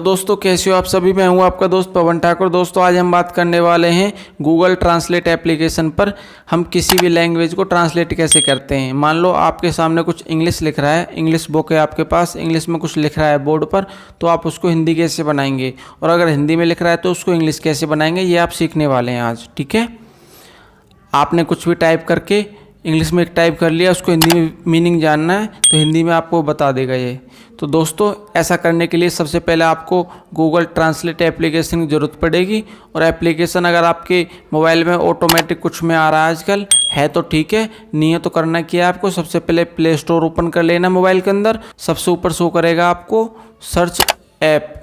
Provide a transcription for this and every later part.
दोस्तों कैसे हो आप सभी। मैं हूं आपका दोस्त पवन ठाकुर। दोस्तों आज हम बात करने वाले हैं गूगल ट्रांसलेट एप्लीकेशन पर हम किसी भी लैंग्वेज को ट्रांसलेट कैसे करते हैं। मान लो आपके सामने कुछ इंग्लिश लिख रहा है, इंग्लिश बुक है आपके पास, इंग्लिश में कुछ लिख रहा है बोर्ड पर, तो आप उसको हिंदी कैसे बनाएंगे, और अगर हिंदी में लिख रहा है तो उसको इंग्लिश कैसे बनाएंगे, ये आप सीखने वाले हैं आज। ठीक है, आपने कुछ भी टाइप करके इंग्लिश में टाइप कर लिया, उसको हिंदी में मीनिंग जानना है तो हिंदी में आपको बता देगा ये। तो दोस्तों ऐसा करने के लिए सबसे पहले आपको गूगल ट्रांसलेट एप्लीकेशन की ज़रूरत पड़ेगी। और एप्लीकेशन अगर आपके मोबाइल में ऑटोमेटिक कुछ में आ रहा है आजकल है तो ठीक है, नहीं है तो करना क्या है, आपको सबसे पहले प्ले स्टोर ओपन कर लेना मोबाइल के अंदर। सबसे ऊपर शो करेगा आपको सर्च ऐप,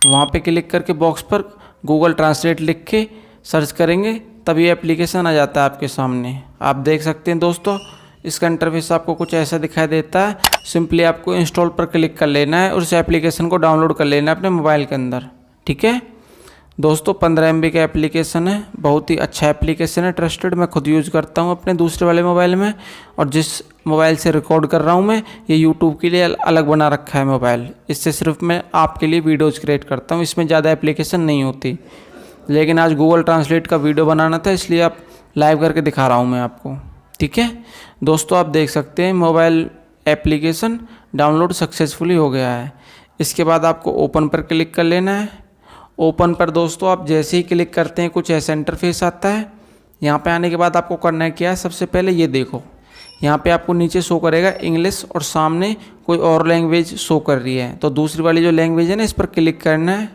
वहाँ पे क्लिक करके बॉक्स पर गूगल ट्रांसलेट लिख के सर्च करेंगे तब ये एप्लीकेशन आ जाता है आपके सामने। आप देख सकते हैं दोस्तों, इसका इंटरफेस आपको कुछ ऐसा दिखाई देता है। सिंपली आपको इंस्टॉल पर क्लिक कर लेना है और उस एप्लीकेशन को डाउनलोड कर लेना है अपने मोबाइल के अंदर। ठीक है दोस्तों, 15 MB का एप्लीकेशन है, बहुत ही अच्छा एप्लीकेशन है, ट्रस्टेड। मैं खुद यूज़ करता हूँ अपने दूसरे वाले मोबाइल में, और जिस मोबाइल से रिकॉर्ड कर रहा हूँ मैं, ये यूट्यूब के लिए अलग बना रखा है मोबाइल। इससे सिर्फ मैं आपके लिए वीडियोज़ क्रिएट करता हूँ, इसमें ज़्यादा एप्लीकेशन नहीं होती। लेकिन आज गूगल ट्रांसलेट का वीडियो बनाना था, इसलिए आप लाइव करके दिखा रहा हूँ मैं आपको। ठीक है दोस्तों, आप देख सकते हैं मोबाइल एप्लीकेशन डाउनलोड सक्सेसफुली हो गया है। इसके बाद आपको ओपन पर क्लिक कर लेना है। ओपन पर दोस्तों आप जैसे ही क्लिक करते हैं कुछ ऐसा इंटरफेस आता है। यहाँ पे आने के बाद आपको करना है क्या है, सबसे पहले ये देखो, यहाँ पे आपको नीचे शो करेगा इंग्लिश और सामने कोई और लैंग्वेज शो कर रही है। तो दूसरी वाली जो लैंग्वेज है ना, इस पर क्लिक करना है।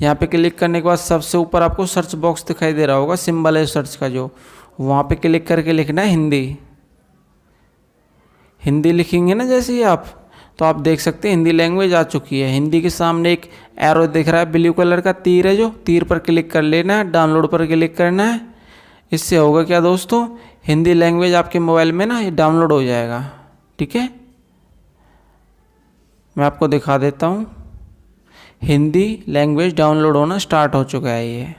यहाँ पे क्लिक करने के बाद सबसे ऊपर आपको सर्च बॉक्स दिखाई दे रहा होगा, सिंबल है सर्च का जो, वहाँ पे क्लिक करके लिखना है हिंदी। हिंदी लिखेंगे ना जैसे ही आप, तो आप देख सकते हैं हिंदी लैंग्वेज आ चुकी है। हिंदी के सामने एक एरो दिख रहा है, ब्लू कलर का तीर है, जो तीर पर क्लिक कर लेना है, डाउनलोड पर क्लिक करना है। इससे होगा क्या दोस्तों, हिंदी लैंग्वेज आपके मोबाइल में ना ये डाउनलोड हो जाएगा। ठीक है, मैं आपको दिखा देता हूँ, हिंदी लैंग्वेज डाउनलोड होना स्टार्ट हो चुका है। ये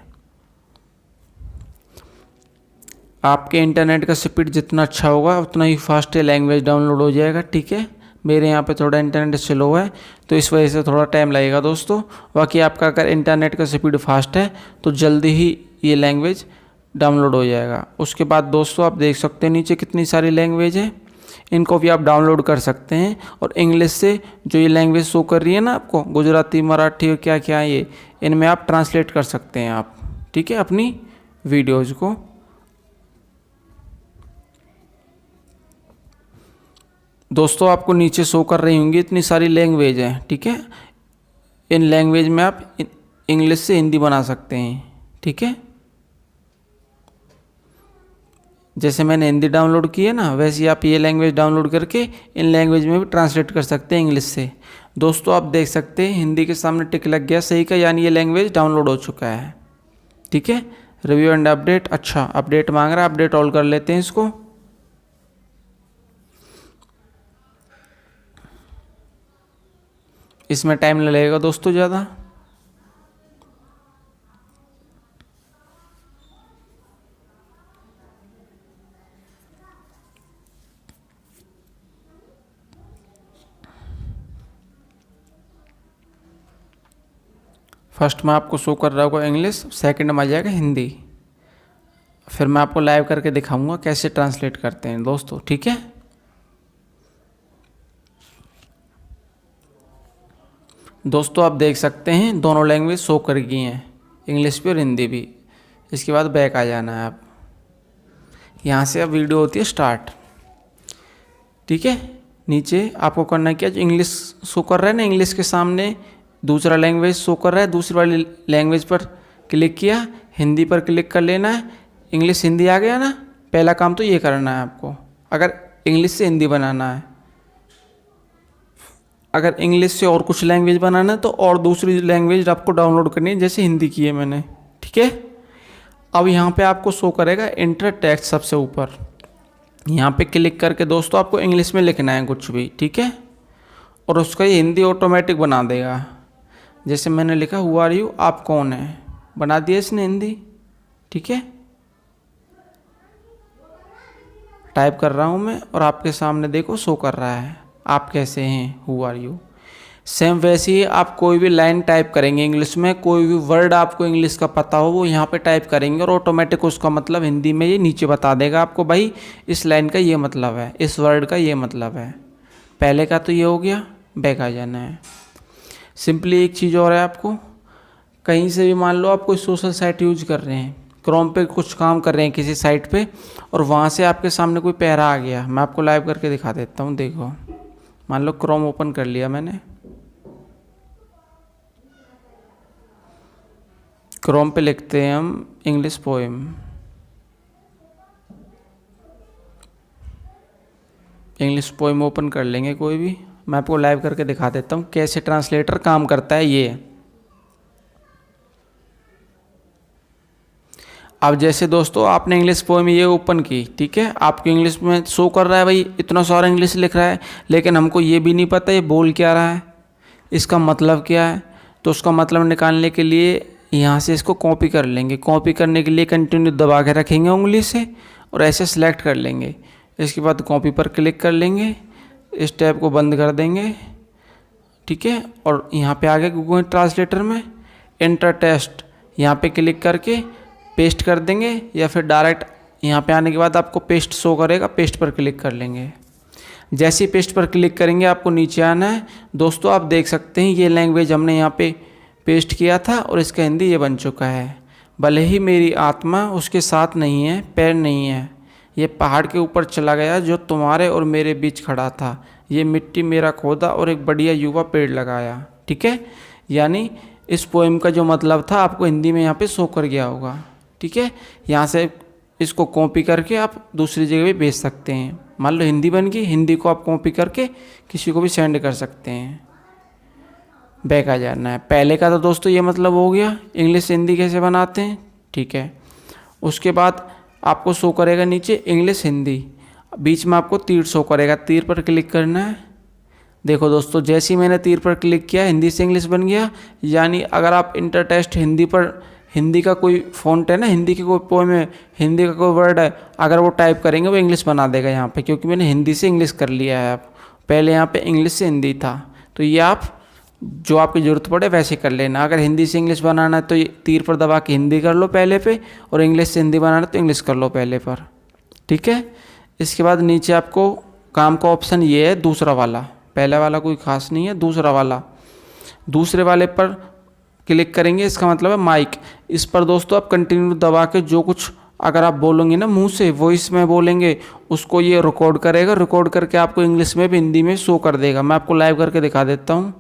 आपके इंटरनेट का स्पीड जितना अच्छा होगा उतना ही फास्ट ये लैंग्वेज डाउनलोड हो जाएगा। ठीक है, मेरे यहाँ पे थोड़ा इंटरनेट स्लो है तो इस वजह से थोड़ा टाइम लगेगा दोस्तों। बाकी आपका अगर इंटरनेट का स्पीड फास्ट है तो जल्दी ही ये लैंग्वेज डाउनलोड हो जाएगा। उसके बाद दोस्तों आप देख सकते हैं नीचे कितनी सारी लैंग्वेज है, इनको भी आप डाउनलोड कर सकते हैं। और इंग्लिश से जो ये लैंग्वेज शो कर रही है ना आपको, गुजराती, मराठी और क्या क्या, ये इनमें आप ट्रांसलेट कर सकते हैं आप। ठीक है, अपनी वीडियोज़ को। दोस्तों आपको नीचे शो कर रही होंगी इतनी सारी लैंग्वेज हैं। ठीक है, इन लैंग्वेज में आप इंग्लिश से हिंदी बना सकते हैं। ठीक है, जैसे मैंने हिंदी डाउनलोड की है ना, वैसे ही आप ये लैंग्वेज डाउनलोड करके इन लैंग्वेज में भी ट्रांसलेट कर सकते हैं इंग्लिश से। दोस्तों आप देख सकते हैं हिंदी के सामने टिक लग गया सही का, यानी ये लैंग्वेज डाउनलोड हो चुका है। ठीक है, रिव्यू एंड अपडेट, अच्छा अपडेट मांग रहा है, अपडेट ऑल कर लेते हैं इसको। इसमें टाइम लगेगा दोस्तों ज़्यादा। फर्स्ट में आपको शो कर रहा होगा इंग्लिश, सेकंड में आ जाएगा हिंदी। फिर मैं आपको लाइव करके दिखाऊंगा कैसे ट्रांसलेट करते हैं दोस्तों। ठीक है, दोस्तों आप देख सकते हैं दोनों लैंग्वेज शो कर गई हैं, इंग्लिश भी और हिंदी भी। इसके बाद बैक आ जाना है आप, यहाँ से अब वीडियो होती है स्टार्ट। ठीक है, नीचे आपको करना है क्या, जो इंग्लिश शो कर रहा है ना, इंग्लिश के सामने दूसरा लैंग्वेज शो कर रहा है, दूसरी वाली लैंग्वेज पर क्लिक किया, हिंदी पर क्लिक कर लेना है। इंग्लिश हिंदी आ गया ना, पहला काम तो ये करना है आपको, अगर इंग्लिश से हिंदी बनाना है। अगर इंग्लिश से और कुछ लैंग्वेज बनाना है तो और दूसरी लैंग्वेज आपको डाउनलोड करनी है, जैसे हिंदी की है मैंने। ठीक है, अब यहाँ पे आपको शो करेगा इंटर टेक्स्ट सबसे ऊपर, यहाँ पे क्लिक करके दोस्तों आपको इंग्लिश में लिखना है कुछ भी। ठीक है, और उसका ये हिंदी ऑटोमेटिक बना देगा। जैसे मैंने लिखा हु आर यू, आप कौन है, बना दिया इसने हिंदी। ठीक है, टाइप कर रहा हूँ मैं और आपके सामने देखो शो कर रहा है आप कैसे हैं, हु आर यू। सेम वैसे ही आप कोई भी लाइन टाइप करेंगे इंग्लिश में, कोई भी वर्ड आपको इंग्लिश का पता हो वो यहाँ पे टाइप करेंगे और ऑटोमेटिक उसका मतलब हिंदी में ये नीचे बता देगा आपको, भाई इस लाइन का ये मतलब है, इस वर्ड का ये मतलब है। पहले का तो ये हो गया, बैक आ जाना है। सिंपली एक चीज़ और है, आपको कहीं से भी मान लो आप कोई सोशल साइट यूज कर रहे हैं, क्रोम पे कुछ काम कर रहे हैं किसी साइट पे, और वहाँ से आपके सामने कोई पैरा आ गया, मैं आपको लाइव करके दिखा देता हूँ। देखो मान लो क्रोम ओपन कर लिया मैंने, क्रोम पे लिखते हैं हम English poem, English poem open कर लेंगे कोई भी, मैं आपको लाइव करके दिखा देता हूँ कैसे ट्रांसलेटर काम करता है ये। अब जैसे दोस्तों आपने इंग्लिश पोएम ये ओपन की, ठीक है, आपको इंग्लिश में शो कर रहा है भाई इतना सारा इंग्लिश लिख रहा है, लेकिन हमको ये भी नहीं पता ये बोल क्या रहा है, इसका मतलब क्या है। तो उसका मतलब निकालने के लिए यहाँ से इसको कॉपी कर लेंगे। कॉपी करने के लिए कंटिन्यू दबा के रखेंगे उंगली से और ऐसे सेलेक्ट कर लेंगे। इसके बाद कॉपी पर क्लिक कर लेंगे, इस टैब को बंद कर देंगे, ठीक है। और यहाँ पे आगे गूगल ट्रांसलेटर में एंटर टेक्स्ट यहाँ पे क्लिक करके पेस्ट कर देंगे, या फिर डायरेक्ट यहाँ पे आने के बाद आपको पेस्ट शो करेगा, पेस्ट पर क्लिक कर लेंगे। जैसे ही पेस्ट पर क्लिक करेंगे आपको नीचे आना है। दोस्तों आप देख सकते हैं ये लैंग्वेज हमने यहाँ पे पेस्ट किया था और इसका हिंदी ये बन चुका है। भले ही मेरी आत्मा उसके साथ नहीं है, पैर नहीं है, ये पहाड़ के ऊपर चला गया जो तुम्हारे और मेरे बीच खड़ा था, ये मिट्टी मेरा खोदा और एक बढ़िया युवा पेड़ लगाया, ठीक है। यानी इस पोएम का जो मतलब था आपको हिंदी में यहाँ पे शो कर गया होगा, ठीक है। यहाँ से इसको कॉपी करके आप दूसरी जगह भी भेज सकते हैं। मान लो हिंदी बन गई, हिंदी को आप कॉपी करके किसी को भी सेंड कर सकते हैं। बैक आ जाना है। पहले का तो दोस्तों ये मतलब हो गया इंग्लिश से हिंदी कैसे बनाते हैं, ठीक है। उसके बाद आपको शो करेगा नीचे इंग्लिश हिंदी, बीच में आपको तीर शो करेगा, तीर पर क्लिक करना है। देखो दोस्तों जैसे ही मैंने तीर पर क्लिक किया हिंदी से इंग्लिश बन गया। यानी अगर आप इंटर टेक्स्ट हिंदी पर, हिंदी का कोई फ़ॉन्ट है ना, हिंदी की कोई पोएम है, हिंदी का कोई वर्ड है, अगर वो टाइप करेंगे वो इंग्लिश बना देगा यहाँ पे, क्योंकि मैंने हिंदी से इंग्लिश कर लिया है। आप पहले यहाँ पे इंग्लिश से हिंदी था, तो ये आप जो आपकी ज़रूरत पड़े वैसे कर लेना। अगर हिंदी से इंग्लिश बनाना है तो ये तीर पर दबा के हिंदी कर लो पहले पे, और इंग्लिश से हिंदी बनाना है तो इंग्लिश कर लो पहले पर, ठीक है। इसके बाद नीचे आपको काम का ऑप्शन ये है दूसरा वाला, पहला वाला कोई खास नहीं है, दूसरा वाला, दूसरे वाले पर क्लिक करेंगे, इसका मतलब है माइक। इस पर दोस्तों आप कंटिन्यू दबा के जो कुछ अगर आप बोलोगे ना मुंह से, वॉइस में बोलेंगे, उसको ये रिकॉर्ड करेगा, रिकॉर्ड करके आपको इंग्लिश में भी हिंदी में शो कर देगा। मैं आपको लाइव करके दिखा देता हूँ।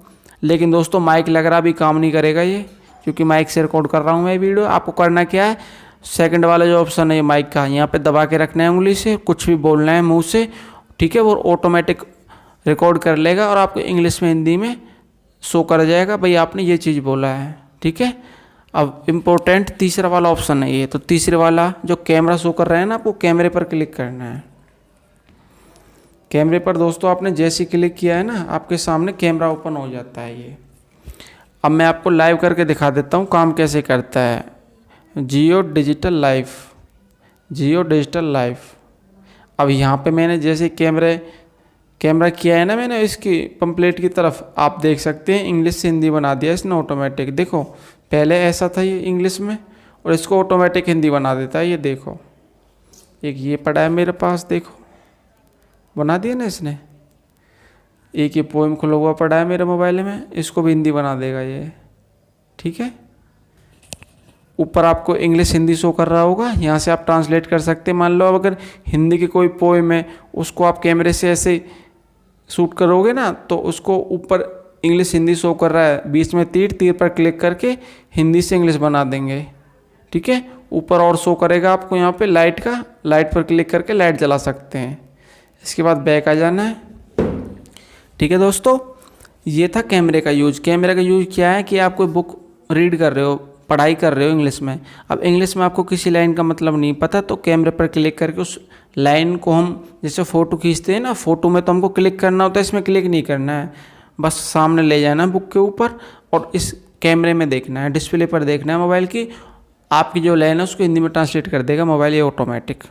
लेकिन दोस्तों माइक लग रहा भी काम नहीं करेगा ये, क्योंकि माइक से रिकॉर्ड कर रहा हूँ मैं वीडियो। आपको करना क्या है, सेकंड वाला जो ऑप्शन है माइक का, यहाँ पे दबा के रखना है उंगली से, कुछ भी बोलना है मुंह से, ठीक है। वो ऑटोमेटिक रिकॉर्ड कर लेगा और आपको इंग्लिश में हिंदी में शो कर जाएगा भाई आपने ये चीज़ बोला है, ठीक है। अब इम्पोर्टेंट तीसरा वाला ऑप्शन है ये, तो तीसरे वाला जो कैमरा शो कर रहा है ना, आपको कैमरे पर क्लिक करना है। कैमरे पर दोस्तों आपने जैसे क्लिक किया है ना, आपके सामने कैमरा ओपन हो जाता है ये। अब मैं आपको लाइव करके दिखा देता हूँ काम कैसे करता है। जियो डिजिटल लाइफ, जियो डिजिटल लाइफ। अब यहाँ पे मैंने जैसे कैमरा किया है ना मैंने इसकी पंपलेट की तरफ, आप देख सकते हैं इंग्लिश से हिंदी बना दिया इसने ऑटोमेटिक। देखो पहले ऐसा था ये इंग्लिश में, और इसको ऑटोमेटिक हिंदी बना देता है। ये देखो एक ये पड़ा है मेरे पास, देखो बना दिया ना इसने। एक ये पोएम खुला हुआ पड़ा है मेरे मोबाइल में, इसको भी हिंदी बना देगा ये, ठीक है। ऊपर आपको इंग्लिश हिंदी शो कर रहा होगा, यहाँ से आप ट्रांसलेट कर सकते हैं। मान लो अगर हिंदी की कोई पोएम है, उसको आप कैमरे से ऐसे शूट करोगे ना, तो उसको ऊपर इंग्लिश हिंदी शो कर रहा है, बीच में तीर पर क्लिक करके हिंदी से इंग्लिश बना देंगे, ठीक है। ऊपर और शो करेगा आपको यहाँ पे लाइट का, लाइट पर क्लिक करके लाइट जला सकते हैं। इसके बाद बैक आ जाना है, ठीक है दोस्तों। ये था कैमरे का यूज। कैमरे का यूज क्या है कि आप कोई बुक रीड कर रहे हो, पढ़ाई कर रहे हो इंग्लिश में, अब इंग्लिश में आपको किसी लाइन का मतलब नहीं पता, तो कैमरे पर क्लिक करके उस लाइन को हम जैसे फ़ोटो खींचते हैं ना, फ़ोटो में तो हमको क्लिक करना होता है, इसमें क्लिक नहीं करना है, बस सामने ले जाना है बुक के ऊपर और इस कैमरे में देखना है, डिस्प्ले पर देखना है मोबाइल की। आपकी जो लाइन है उसको हिंदी में ट्रांसलेट कर देगा मोबाइल ये ऑटोमेटिक।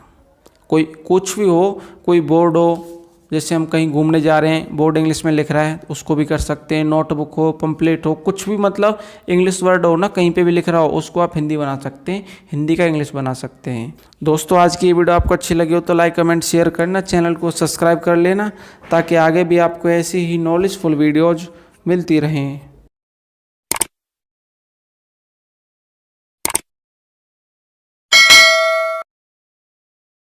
कोई कुछ भी हो, कोई बोर्ड हो, जैसे हम कहीं घूमने जा रहे हैं, बोर्ड इंग्लिश में लिख रहा है, उसको भी कर सकते हैं। नोटबुक हो, पंपलेट हो, कुछ भी मतलब इंग्लिश वर्ड हो ना, कहीं पे भी लिख रहा हो, उसको आप हिंदी बना सकते हैं, हिंदी का इंग्लिश बना सकते हैं। दोस्तों आज की ये वीडियो आपको अच्छी लगी हो तो लाइक कमेंट शेयर करना, चैनल को सब्सक्राइब कर लेना ताकि आगे भी आपको ऐसी ही नॉलेजफुल वीडियोज मिलती रहें।